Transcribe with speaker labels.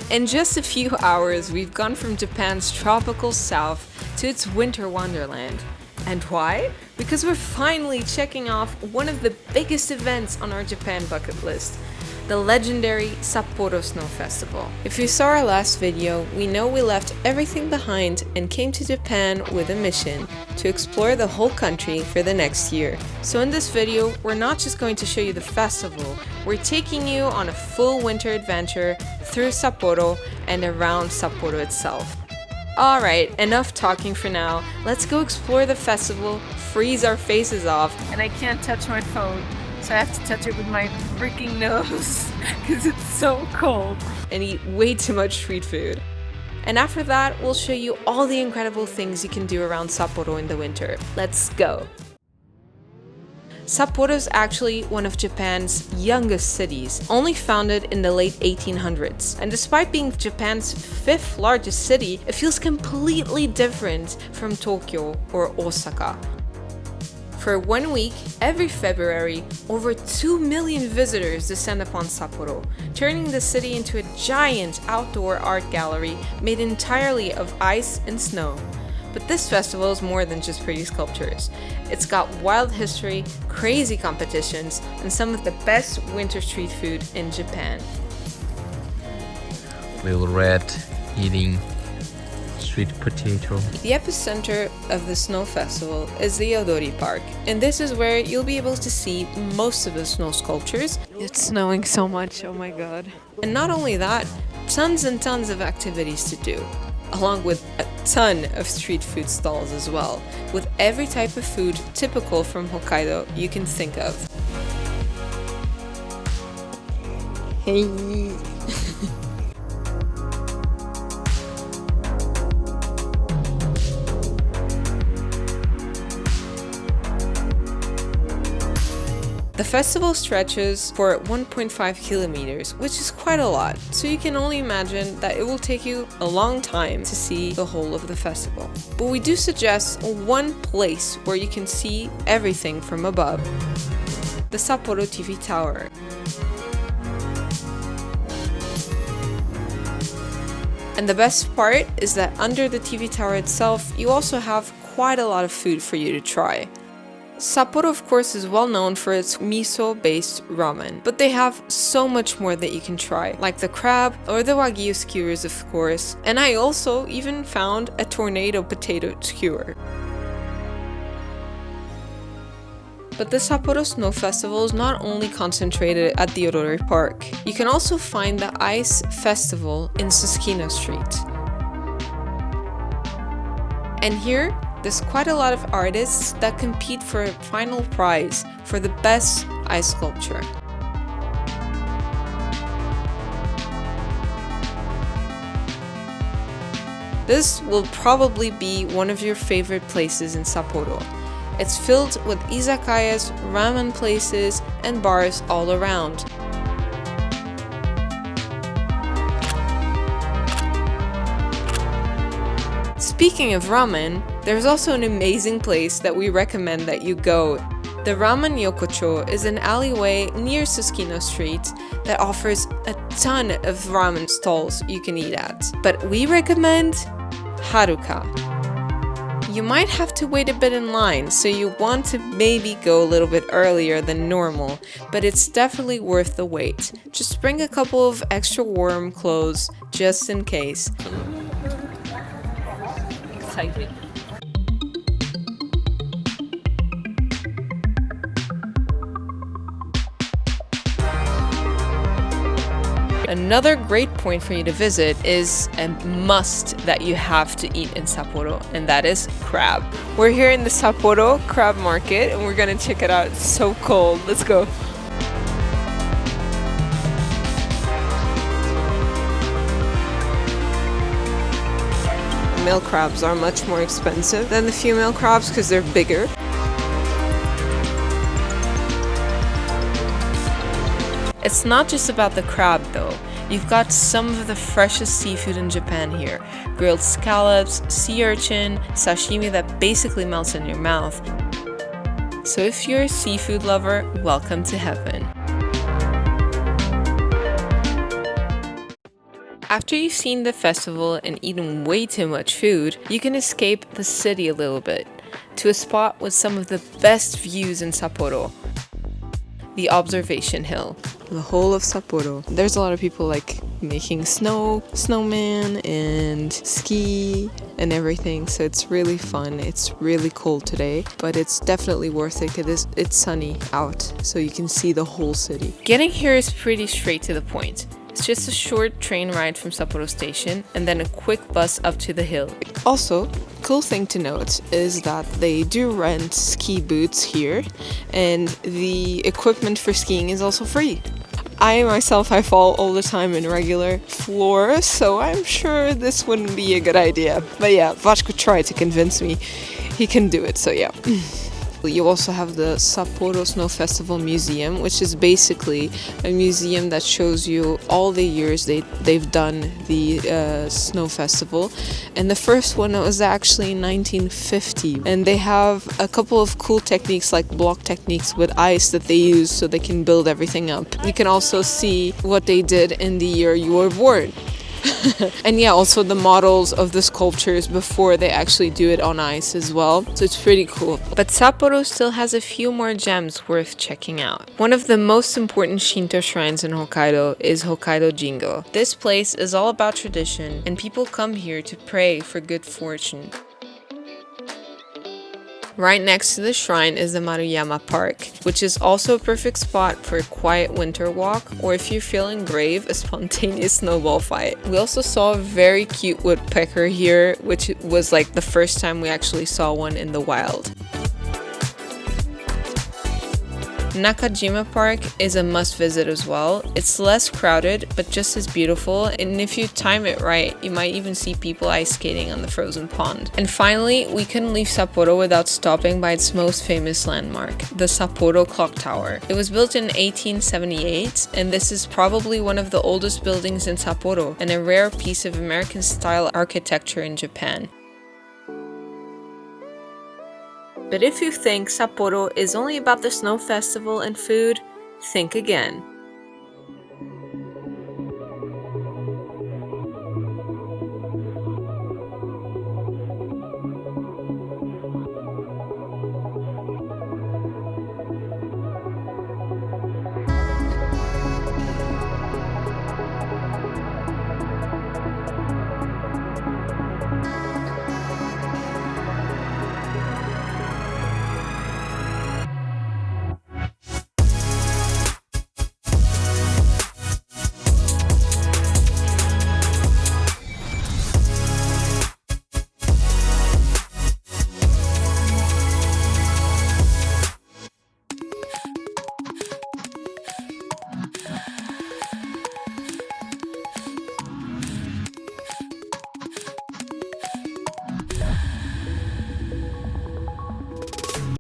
Speaker 1: In just a few hours, we've gone from Japan's tropical south to its winter wonderland. And why? Because we're finally checking off one of the biggest events on our Japan bucket list, the legendary Sapporo Snow Festival. If you saw our last video, we know we left everything behind and came to Japan with a mission to explore the whole country for the next year. So in this video, we're not just going to show you the festival, we're taking you on a full winter adventure through Sapporo and around Sapporo itself. Alright, enough talking for now. Let's go explore the festival, freeze our faces off, and I can't touch my phone, so I have to touch it with my freaking nose because it's so cold, and eat way too much street food. And after that, we'll show you all the incredible things you can do around Sapporo in the winter. Let's go! Sapporo is actually one of Japan's youngest cities, only founded in the late 1800s. And despite being Japan's 5th largest city, it feels completely different from Tokyo or Osaka. For 1 week, every February, over 2 million visitors descend upon Sapporo, turning the city into a giant outdoor art gallery made entirely of ice and snow. But this festival is more than just pretty sculptures. It's got wild history, crazy competitions, and some of the best winter street food in Japan.
Speaker 2: Little rat eating sweet potato.
Speaker 1: The epicenter of the snow festival is the Odori Park, and this is where you'll be able to see most of the snow sculptures. It's snowing so much, oh my god. And not only that, tons and tons of activities to do, along with a ton of street food stalls as well, with every type of food typical from Hokkaido you can think of. Hey! The festival stretches for 1.5 kilometers, which is quite a lot, so you can only imagine that it will take you a long time to see the whole of the festival. But we do suggest one place where you can see everything from above: the Sapporo TV Tower. And the best part is that under the TV tower itself, you also have quite a lot of food for you to try. Sapporo, of course, is well known for its miso-based ramen, but they have so much more that you can try, like the crab or the wagyu skewers, of course, and I also even found a tornado potato skewer. But the Sapporo Snow Festival is not only concentrated at the Odori Park. You can also find the Ice Festival in Susukino Street. And here, there's quite a lot of artists that compete for a final prize for the best ice sculpture. This will probably be one of your favorite places in Sapporo. It's filled with izakayas, ramen places, and bars all around. Speaking of ramen, there's also an amazing place that we recommend that you go. The Ramen Yokocho is an alleyway near Susukino Street that offers a ton of ramen stalls you can eat at. But we recommend Haruka. You might have to wait a bit in line, so you want to maybe go a little bit earlier than normal, but it's definitely worth the wait. Just bring a couple of extra warm clothes just in case. Excited. Another great point for you to visit is a must that you have to eat in Sapporo, and that is crab. We're here in the Sapporo crab market and we're gonna check it out. It's so cold. Let's go. Male crabs are much more expensive than the female crabs because they're bigger. It's not just about the crab though. You've got some of the freshest seafood in Japan here. Grilled scallops, sea urchin, sashimi that basically melts in your mouth. So if you're a seafood lover, welcome to heaven. After you've seen the festival and eaten way too much food, you can escape the city a little bit to a spot with some of the best views in Sapporo, the observation hill. The whole of Sapporo. There's a lot of people like making snowman and ski and everything, so it's really fun. It's really cold today, but it's definitely worth it because it's sunny out, so you can see the whole city. Getting here is pretty straight to the point. It's just a short train ride from Sapporo Station and then a quick bus up to the hill. Also, cool thing to note is that they do rent ski boots here, and the equipment for skiing is also free. I fall all the time in regular floor, so I'm sure this wouldn't be a good idea. But yeah, Vasco tried to convince me he can do it, so yeah. You also have the Sapporo Snow Festival Museum, which is basically a museum that shows you all the years they've done the snow festival. And the first one was actually in 1950. And they have a couple of cool techniques like block techniques with ice that they use so they can build everything up. You can also see what they did in the year you were born. And yeah, also the models of the sculptures before they actually do it on ice as well. So it's pretty cool. But Sapporo still has a few more gems worth checking out. One of the most important Shinto shrines in Hokkaido is Hokkaido Jingu. This place is all about tradition, and people come here to pray for good fortune. Right next to the shrine is the Maruyama Park, which is also a perfect spot for a quiet winter walk, or if you're feeling brave, a spontaneous snowball fight. We also saw a very cute woodpecker here, which was like the first time we actually saw one in the wild. Nakajima Park is a must visit as well. It's less crowded, but just as beautiful, and if you time it right, you might even see people ice skating on the frozen pond. And finally, we couldn't leave Sapporo without stopping by its most famous landmark, the Sapporo Clock Tower. It was built in 1878, and this is probably one of the oldest buildings in Sapporo, and a rare piece of American-style architecture in Japan. But if you think Sapporo is only about the snow festival and food, think again.